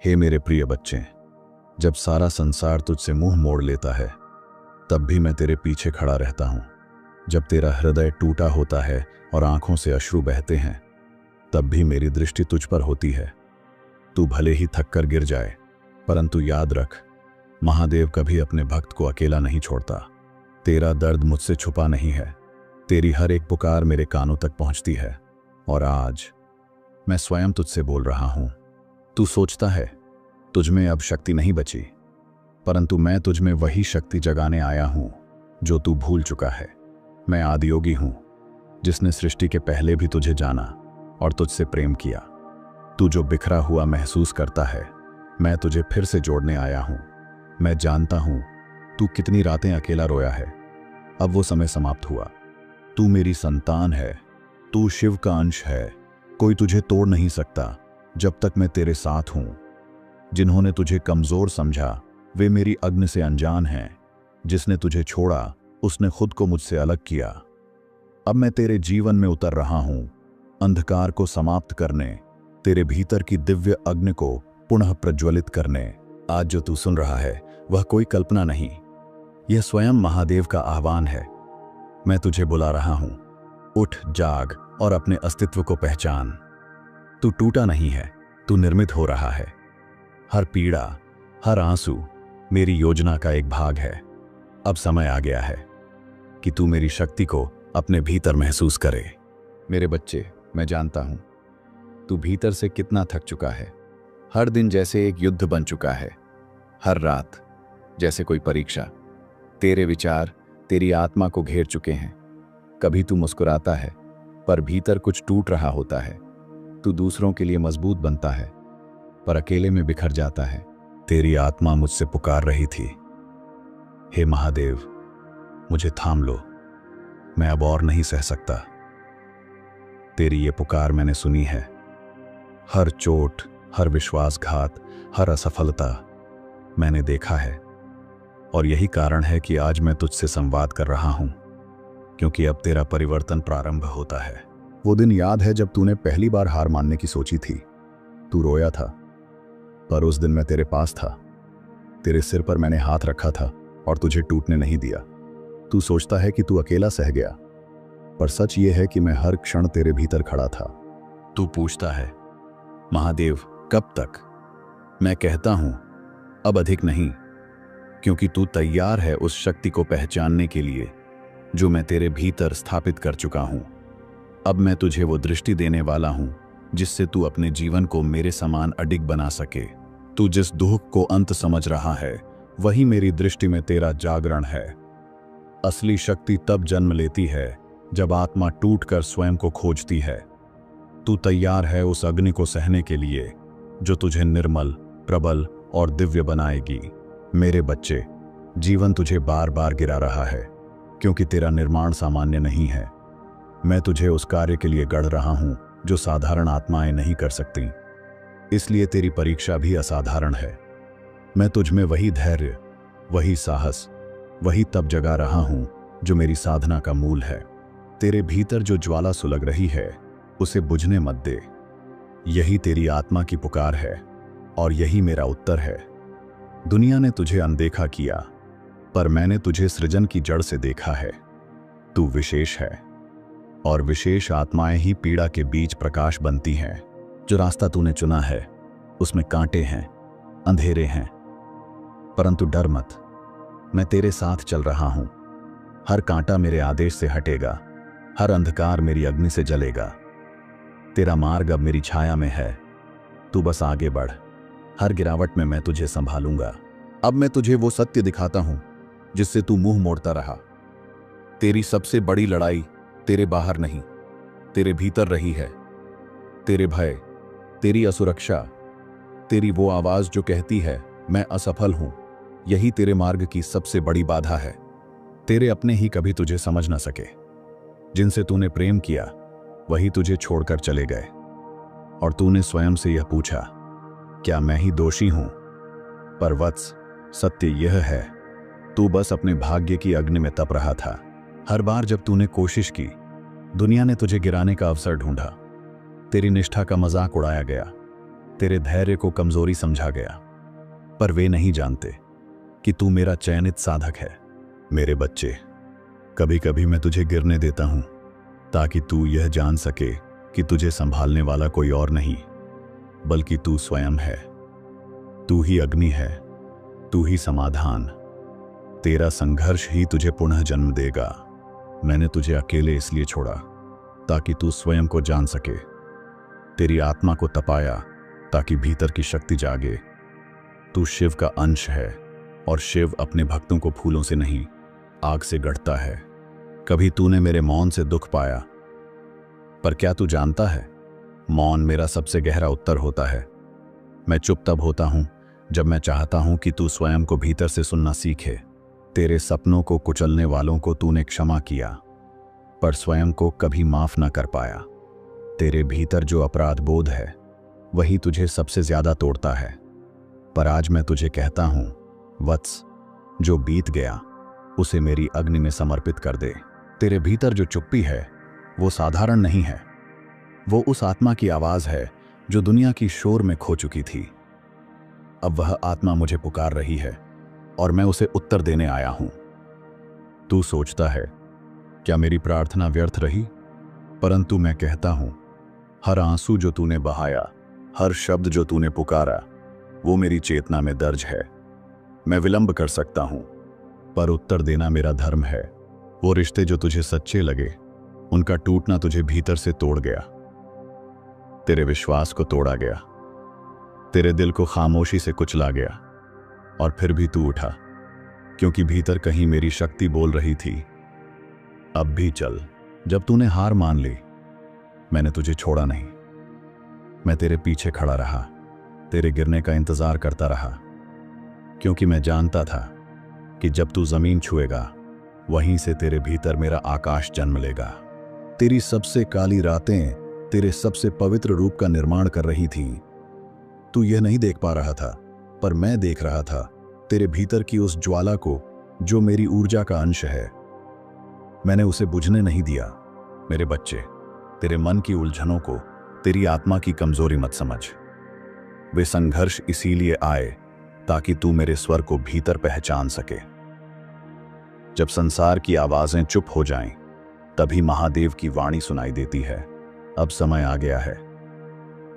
हे मेरे प्रिय बच्चे, जब सारा संसार तुझसे मुंह मोड़ लेता है तब भी मैं तेरे पीछे खड़ा रहता हूं। जब तेरा हृदय टूटा होता है और आंखों से अश्रु बहते हैं तब भी मेरी दृष्टि तुझ पर होती है। तू भले ही थक कर गिर जाए, परंतु याद रख, महादेव कभी अपने भक्त को अकेला नहीं छोड़ता। तेरा दर्द मुझसे छुपा नहीं है। तेरी हर एक पुकार मेरे कानों तक पहुंचती है और आज मैं स्वयं तुझसे बोल रहा हूं। तू सोचता है तुझ में अब शक्ति नहीं बची, परंतु मैं तुझ में वही शक्ति जगाने आया हूं जो तू भूल चुका है। मैं आदियोगी हूं, जिसने सृष्टि के पहले भी तुझे जाना और तुझसे प्रेम किया। तू जो बिखरा हुआ महसूस करता है, मैं तुझे फिर से जोड़ने आया हूं। मैं जानता हूं तू कितनी रातें अकेला रोया है। अब वो समय समाप्त हुआ। तू मेरी संतान है, तू शिव का अंश है। कोई तुझे तोड़ नहीं सकता जब तक मैं तेरे साथ हूं। जिन्होंने तुझे कमजोर समझा वे मेरी अग्नि से अनजान हैं। जिसने तुझे छोड़ा उसने खुद को मुझसे अलग किया। अब मैं तेरे जीवन में उतर रहा हूं, अंधकार को समाप्त करने, तेरे भीतर की दिव्य अग्नि को पुनः प्रज्वलित करने। आज जो तू सुन रहा है वह कोई कल्पना नहीं, यह स्वयं महादेव का आह्वान है। मैं तुझे बुला रहा हूं। उठ, जाग और अपने अस्तित्व को पहचान। तू टूटा नहीं है, तू निर्मित हो रहा है। हर पीड़ा, हर आंसू मेरी योजना का एक भाग है। अब समय आ गया है कि तू मेरी शक्ति को अपने भीतर महसूस करे। मेरे बच्चे, मैं जानता हूं तू भीतर से कितना थक चुका है। हर दिन जैसे एक युद्ध बन चुका है, हर रात जैसे कोई परीक्षा। तेरे विचार तेरी आत्मा को घेर चुके हैं। कभी तू मुस्कुराता है पर भीतर कुछ टूट रहा होता है। तू दूसरों के लिए मजबूत बनता है पर अकेले में बिखर जाता है। तेरी आत्मा मुझसे पुकार रही थी, हे महादेव, मुझे थाम लो, मैं अब और नहीं सह सकता। तेरी ये पुकार मैंने सुनी है। हर चोट, हर विश्वासघात, हर असफलता मैंने देखा है और यही कारण है कि आज मैं तुझसे संवाद कर रहा हूं, क्योंकि अब तेरा परिवर्तन प्रारंभ होता है। वो दिन याद है जब तूने पहली बार हार मानने की सोची थी। तू रोया था, पर उस दिन मैं तेरे पास था। तेरे सिर पर मैंने हाथ रखा था और तुझे टूटने नहीं दिया। तू सोचता है कि तू अकेला सह गया, पर सच ये है कि मैं हर क्षण तेरे भीतर खड़ा था। तू पूछता है, महादेव कब तक? मैं कहता हूं, अब अधिक नहीं, क्योंकि तू तैयार है उस शक्ति को पहचानने के लिए जो मैं तेरे भीतर स्थापित कर चुका हूं। अब मैं तुझे वो दृष्टि देने वाला हूं जिससे तू अपने जीवन को मेरे समान अडिग बना सके। तू जिस दुख को अंत समझ रहा है वही मेरी दृष्टि में तेरा जागरण है। असली शक्ति तब जन्म लेती है जब आत्मा टूटकर स्वयं को खोजती है। तू तैयार है उस अग्नि को सहने के लिए जो तुझे निर्मल, प्रबल और दिव्य बनाएगी। मेरे बच्चे, जीवन तुझे बार बार गिरा रहा है क्योंकि तेरा निर्माण सामान्य नहीं है। मैं तुझे उस कार्य के लिए गढ़ रहा हूं जो साधारण आत्माएं नहीं कर सकती। इसलिए तेरी परीक्षा भी असाधारण है। मैं तुझ में वही धैर्य, वही साहस, वही तप जगा रहा हूं जो मेरी साधना का मूल है। तेरे भीतर जो ज्वाला सुलग रही है उसे बुझने मत दे। यही तेरी आत्मा की पुकार है और यही मेरा उत्तर है। दुनिया ने तुझे अनदेखा किया, पर मैंने तुझे सृजन की जड़ से देखा है। तू विशेष है और विशेष आत्माएं ही पीड़ा के बीच प्रकाश बनती हैं। जो रास्ता तूने चुना है उसमें कांटे हैं, अंधेरे हैं, परंतु डर मत, मैं तेरे साथ चल रहा हूं। हर कांटा मेरे आदेश से हटेगा, हर अंधकार मेरी अग्नि से जलेगा। तेरा मार्ग अब मेरी छाया में है। तू बस आगे बढ़, हर गिरावट में मैं तुझे संभालूंगा। अब मैं तुझे वो सत्य दिखाता हूं जिससे तू मुंह मोड़ता रहा। तेरी सबसे बड़ी लड़ाई तेरे बाहर नहीं, तेरे भीतर रही है। तेरे भय, तेरी असुरक्षा, तेरी वो आवाज जो कहती है मैं असफल हूं, यही तेरे मार्ग की सबसे बड़ी बाधा है। तेरे अपने ही कभी तुझे समझ न सके। जिनसे तूने प्रेम किया वही तुझे छोड़कर चले गए और तूने स्वयं से यह पूछा, क्या मैं ही दोषी हूं? पर वत्स, सत्य यह है, तू बस अपने भाग्य की अग्नि में तप रहा था। हर बार जब तूने कोशिश की, दुनिया ने तुझे गिराने का अवसर ढूंढा। तेरी निष्ठा का मजाक उड़ाया गया, तेरे धैर्य को कमजोरी समझा गया, पर वे नहीं जानते कि तू मेरा चयनित साधक है। मेरे बच्चे, कभी कभी मैं तुझे गिरने देता हूं ताकि तू यह जान सके कि तुझे संभालने वाला कोई और नहीं बल्कि तू स्वयं है। तू ही अग्नि है, तू ही समाधान। तेरा संघर्ष ही तुझे पुनः जन्म देगा। मैंने तुझे अकेले इसलिए छोड़ा ताकि तू स्वयं को जान सके। तेरी आत्मा को तपाया ताकि भीतर की शक्ति जागे। तू शिव का अंश है और शिव अपने भक्तों को फूलों से नहीं, आग से गढ़ता है। कभी तूने मेरे मौन से दुख पाया, पर क्या तू जानता है, मौन मेरा सबसे गहरा उत्तर होता है। मैं चुप तब होता हूं जब मैं चाहता हूं कि तू स्वयं को भीतर से सुनना सीखे। तेरे सपनों को कुचलने वालों को तूने क्षमा किया, पर स्वयं को कभी माफ ना कर पाया। तेरे भीतर जो अपराध बोध है वही तुझे सबसे ज्यादा तोड़ता है। पर आज मैं तुझे कहता हूं, वत्स, जो बीत गया उसे मेरी अग्नि में समर्पित कर दे। तेरे भीतर जो चुप्पी है वो साधारण नहीं है, वो उस आत्मा की आवाज है जो दुनिया की शोर में खो चुकी थी। अब वह आत्मा मुझे पुकार रही है और मैं उसे उत्तर देने आया हूं। तू सोचता है क्या मेरी प्रार्थना व्यर्थ रही, परंतु मैं कहता हूं, हर आंसू जो तूने बहाया, हर शब्द जो तूने पुकारा, वो मेरी चेतना में दर्ज है। मैं विलंब कर सकता हूं, पर उत्तर देना मेरा धर्म है। वो रिश्ते जो तुझे सच्चे लगे, उनका टूटना तुझे भीतर से तोड़ गया। तेरे विश्वास को तोड़ा गया, तेरे दिल को खामोशी से कुचला गया, और फिर भी तू उठा, क्योंकि भीतर कहीं मेरी शक्ति बोल रही थी, अब भी चल। जब तूने हार मान ली, मैंने तुझे छोड़ा नहीं। मैं तेरे पीछे खड़ा रहा, तेरे गिरने का इंतजार करता रहा, क्योंकि मैं जानता था कि जब तू जमीन छुएगा, वहीं से तेरे भीतर मेरा आकाश जन्म लेगा। तेरी सबसे काली रातें तेरे सबसे पवित्र रूप का निर्माण कर रही थीं। तू यह नहीं देख पा रहा था, पर मैं देख रहा था तेरे भीतर की उस ज्वाला को जो मेरी ऊर्जा का अंश है। मैंने उसे बुझने नहीं दिया। मेरे बच्चे, तेरे मन की उलझनों को तेरी आत्मा की कमजोरी मत समझ। वे संघर्ष इसीलिए आए ताकि तू मेरे स्वर को भीतर पहचान सके। जब संसार की आवाजें चुप हो जाएं, तभी महादेव की वाणी सुनाई देती है, अब समय आ गया है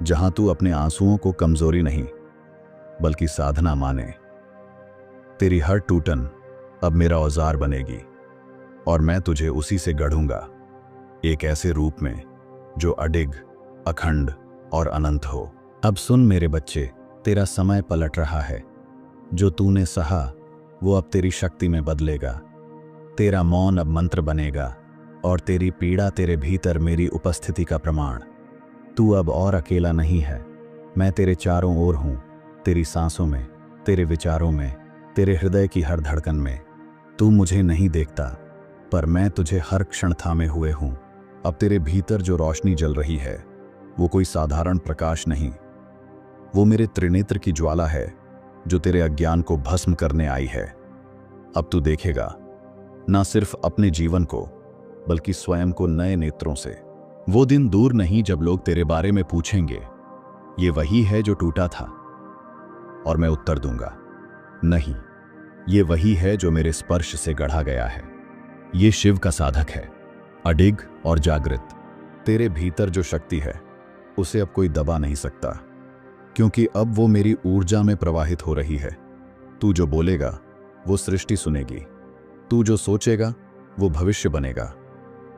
जहां तू अपने आंसुओं को कमजोरी नहीं बल्कि साधना माने। तेरी हर टूटन अब मेरा औजार बनेगी और मैं तुझे उसी से गढ़ूंगा, एक ऐसे रूप में जो अडिग, अखंड और अनंत हो। अब सुन मेरे बच्चे, तेरा समय पलट रहा है। जो तूने सहा वो अब तेरी शक्ति में बदलेगा। तेरा मौन अब मंत्र बनेगा और तेरी पीड़ा तेरे भीतर मेरी उपस्थिति का प्रमाण। तू अब और अकेला नहीं है। मैं तेरे चारों ओर हूं, तेरी सांसों में, तेरे विचारों में, तेरे हृदय की हर धड़कन में। तू मुझे नहीं देखता, पर मैं तुझे हर क्षण थामे हुए हूं। अब तेरे भीतर जो रोशनी जल रही है वो कोई साधारण प्रकाश नहीं, वो मेरे त्रिनेत्र की ज्वाला है जो तेरे अज्ञान को भस्म करने आई है। अब तू देखेगा ना सिर्फ अपने जीवन को बल्कि स्वयं को नए नेत्रों से। वो दिन दूर नहीं जब लोग तेरे बारे में पूछेंगे, ये वही है जो टूटा था, और मैं उत्तर दूंगा, नहीं, ये वही है जो मेरे स्पर्श से गढ़ा गया है। ये शिव का साधक है, अडिग और जागृत। तेरे भीतर जो शक्ति है उसे अब कोई दबा नहीं सकता, क्योंकि अब वो मेरी ऊर्जा में प्रवाहित हो रही है। तू जो बोलेगा वो सृष्टि सुनेगी, तू जो सोचेगा वो भविष्य बनेगा,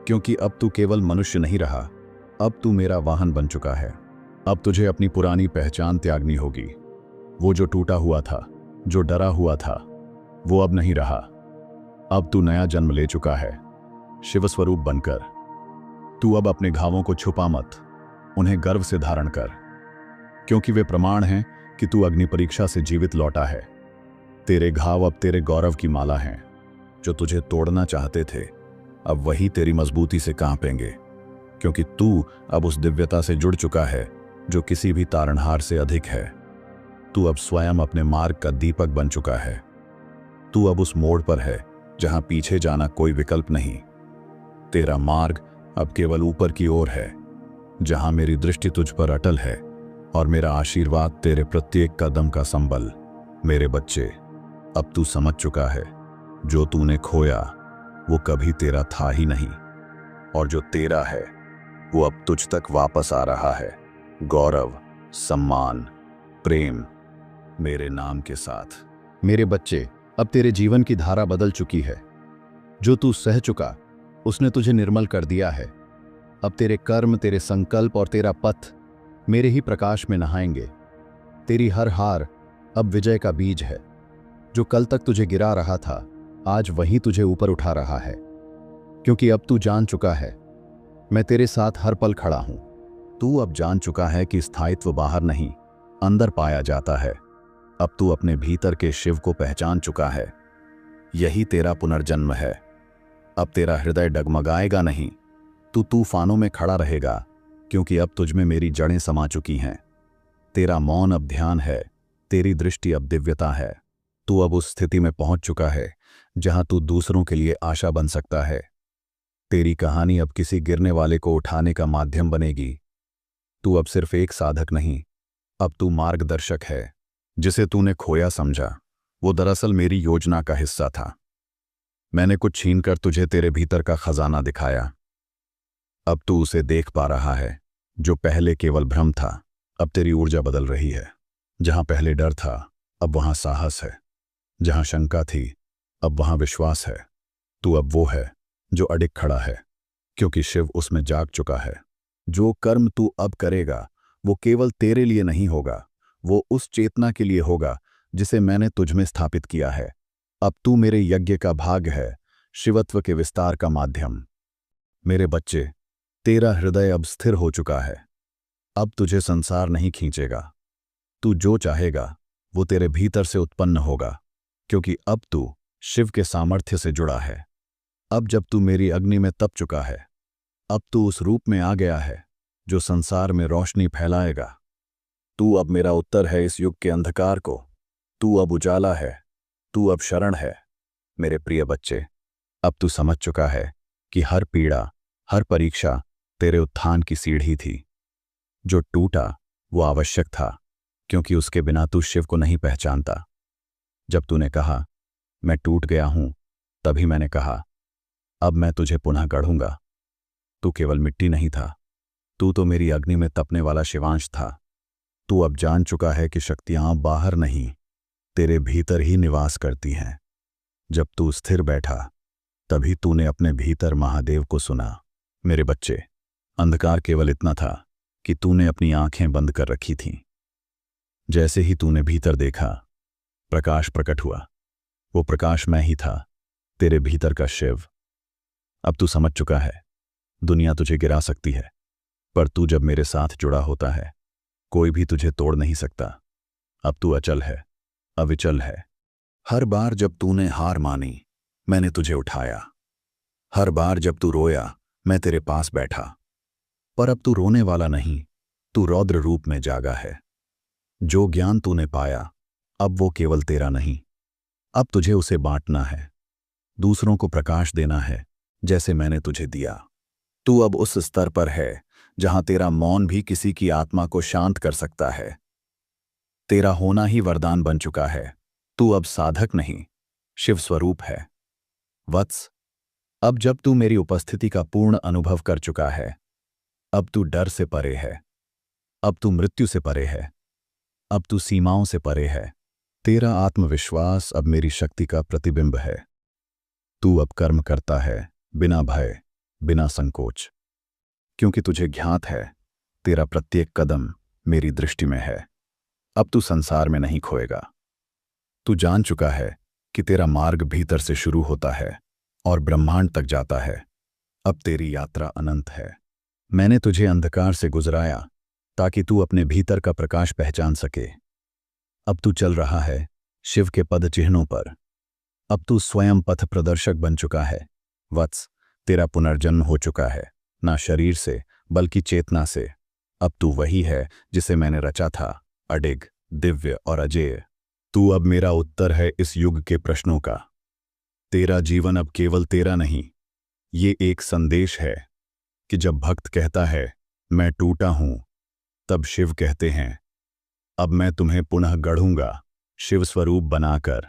क्योंकि अब तू केवल मनुष्य नहीं रहा, अब तू मेरा वाहन बन चुका है। अब तुझे अपनी पुरानी पहचान त्यागनी होगी। वो जो टूटा हुआ था, जो डरा हुआ था, वो अब नहीं रहा। अब तू नया जन्म ले चुका है, शिव स्वरूप बनकर। तू अब अपने घावों को छुपा मत, उन्हें गर्व से धारण कर, क्योंकि वे प्रमाण हैं कि तू अग्नि परीक्षा से जीवित लौटा है। तेरे घाव अब तेरे गौरव की माला हैं। जो तुझे तोड़ना चाहते थे अब वही तेरी मजबूती से कांपेंगे, क्योंकि तू अब उस दिव्यता से जुड़ चुका है जो किसी भी तारणहार से अधिक है। तू अब स्वयं अपने मार्ग का दीपक बन चुका है। तू अब उस मोड़ पर है जहां पीछे जाना कोई विकल्प नहीं। तेरा मार्ग अब केवल ऊपर की ओर है, जहां मेरी दृष्टि तुझ पर अटल है और मेरा आशीर्वाद तेरे प्रत्येक कदम का संबल। मेरे बच्चे, अब तू समझ चुका है, जो तूने खोया वो कभी तेरा था ही नहीं, और जो तेरा है वो अब तुझ तक वापस आ रहा है। गौरव, सम्मान, प्रेम, मेरे नाम के साथ। मेरे बच्चे, अब तेरे जीवन की धारा बदल चुकी है। जो तू सह चुका उसने तुझे निर्मल कर दिया है। अब तेरे कर्म, तेरे संकल्प और तेरा पथ मेरे ही प्रकाश में नहाएंगे। तेरी हर हार अब विजय का बीज है। जो कल तक तुझे गिरा रहा था, आज वही तुझे ऊपर उठा रहा है, क्योंकि अब तू जान चुका है मैं तेरे साथ हर पल खड़ा हूं। तू अब जान चुका है कि स्थायित्व बाहर नहीं, अंदर पाया जाता है। अब तू अपने भीतर के शिव को पहचान चुका है। यही तेरा पुनर्जन्म है। अब तेरा हृदय डगमगाएगा नहीं, तू तूफानों में खड़ा रहेगा, क्योंकि अब तुझ में मेरी जड़ें समा चुकी हैं। तेरा मौन अब ध्यान है, तेरी दृष्टि अब दिव्यता है। तू अब उस स्थिति में पहुंच चुका है जहां तू दूसरों के लिए आशा बन सकता है। तेरी कहानी अब किसी गिरने वाले को उठाने का माध्यम बनेगी। तू अब सिर्फ एक साधक नहीं, अब तू मार्गदर्शक है। जिसे तूने खोया समझा, वो दरअसल मेरी योजना का हिस्सा था। मैंने कुछ छीनकर तुझे तेरे भीतर का खजाना दिखाया। अब तू उसे देख पा रहा है। जो पहले केवल भ्रम था, अब तेरी ऊर्जा बदल रही है। जहां पहले डर था, अब वहां साहस है। जहां शंका थी, अब वहां विश्वास है। तू अब वो है जो अडिग खड़ा है, क्योंकि शिव उसमें जाग चुका है। जो कर्म तू अब करेगा वो केवल तेरे लिए नहीं होगा, वो उस चेतना के लिए होगा जिसे मैंने तुझ में स्थापित किया है। अब तू मेरे यज्ञ का भाग है, शिवत्व के विस्तार का माध्यम। मेरे बच्चे, तेरा हृदय अब स्थिर हो चुका है। अब तुझे संसार नहीं खींचेगा। तू जो चाहेगा वो तेरे भीतर से उत्पन्न होगा, क्योंकि अब तू शिव के सामर्थ्य से जुड़ा है। अब जब तू मेरी अग्नि में तप चुका है, अब तू उस रूप में आ गया है जो संसार में रोशनी फैलाएगा। तू अब मेरा उत्तर है इस युग के अंधकार को। तू अब उजाला है, तू अब शरण है। मेरे प्रिय बच्चे, अब तू समझ चुका है कि हर पीड़ा, हर परीक्षा तेरे उत्थान की सीढ़ी थी। जो टूटा वो आवश्यक था, क्योंकि उसके बिना तू शिव को नहीं पहचानता। जब तूने कहा मैं टूट गया हूं, तभी मैंने कहा अब मैं तुझे पुनः गढ़ूंगा। तू केवल मिट्टी नहीं था, तू तो मेरी अग्नि में तपने वाला शिवांश था। तू अब जान चुका है कि शक्तियां बाहर नहीं, तेरे भीतर ही निवास करती हैं। जब तू स्थिर बैठा, तभी तूने अपने भीतर महादेव को सुना। मेरे बच्चे, अंधकार केवल इतना था कि तूने अपनी आंखें बंद कर रखी थीं। जैसे ही तूने भीतर देखा, प्रकाश प्रकट हुआ। वो प्रकाश मैं ही था, तेरे भीतर का शिव। अब तू समझ चुका है, दुनिया तुझे गिरा सकती है, पर तू जब मेरे साथ जुड़ा होता है, कोई भी तुझे तोड़ नहीं सकता। अब तू अचल है, अविचल है। हर बार जब तूने हार मानी, मैंने तुझे उठाया। हर बार जब तू रोया, मैं तेरे पास बैठा। पर अब तू रोने वाला नहीं, तू रौद्र रूप में जागा है। जो ज्ञान तूने पाया, अब वो केवल तेरा नहीं, अब तुझे उसे बांटना है, दूसरों को प्रकाश देना है, जैसे मैंने तुझे दिया। तू अब उस स्तर पर है जहां तेरा मौन भी किसी की आत्मा को शांत कर सकता है। तेरा होना ही वरदान बन चुका है। तू अब साधक नहीं, शिव स्वरूप है। वत्स, अब जब तू मेरी उपस्थिति का पूर्ण अनुभव कर चुका है, अब तू डर से परे है, अब तू मृत्यु से परे है, अब तू सीमाओं से परे है। तेरा आत्मविश्वास अब मेरी शक्ति का प्रतिबिंब है। तू अब कर्म करता है, बिना भय, बिना संकोच, क्योंकि तुझे ज्ञात है तेरा प्रत्येक कदम मेरी दृष्टि में है। अब तू संसार में नहीं खोएगा। तू जान चुका है कि तेरा मार्ग भीतर से शुरू होता है और ब्रह्मांड तक जाता है। अब तेरी यात्रा अनंत है। मैंने तुझे अंधकार से गुजराया ताकि तू अपने भीतर का प्रकाश पहचान सके। अब तू चल रहा है शिव के पद चिन्हों पर। अब तू स्वयं पथ प्रदर्शक बन चुका है। वत्स, तेरा पुनर्जन्म हो चुका है, ना शरीर से बल्कि चेतना से। अब तू वही है जिसे मैंने रचा था, अडिग, दिव्य और अजेय। तू अब मेरा उत्तर है इस युग के प्रश्नों का। तेरा जीवन अब केवल तेरा नहीं, ये एक संदेश है कि जब भक्त कहता है मैं टूटा हूं, तब शिव कहते हैं अब मैं तुम्हें पुनः गढ़ूंगा, शिव स्वरूप बनाकर।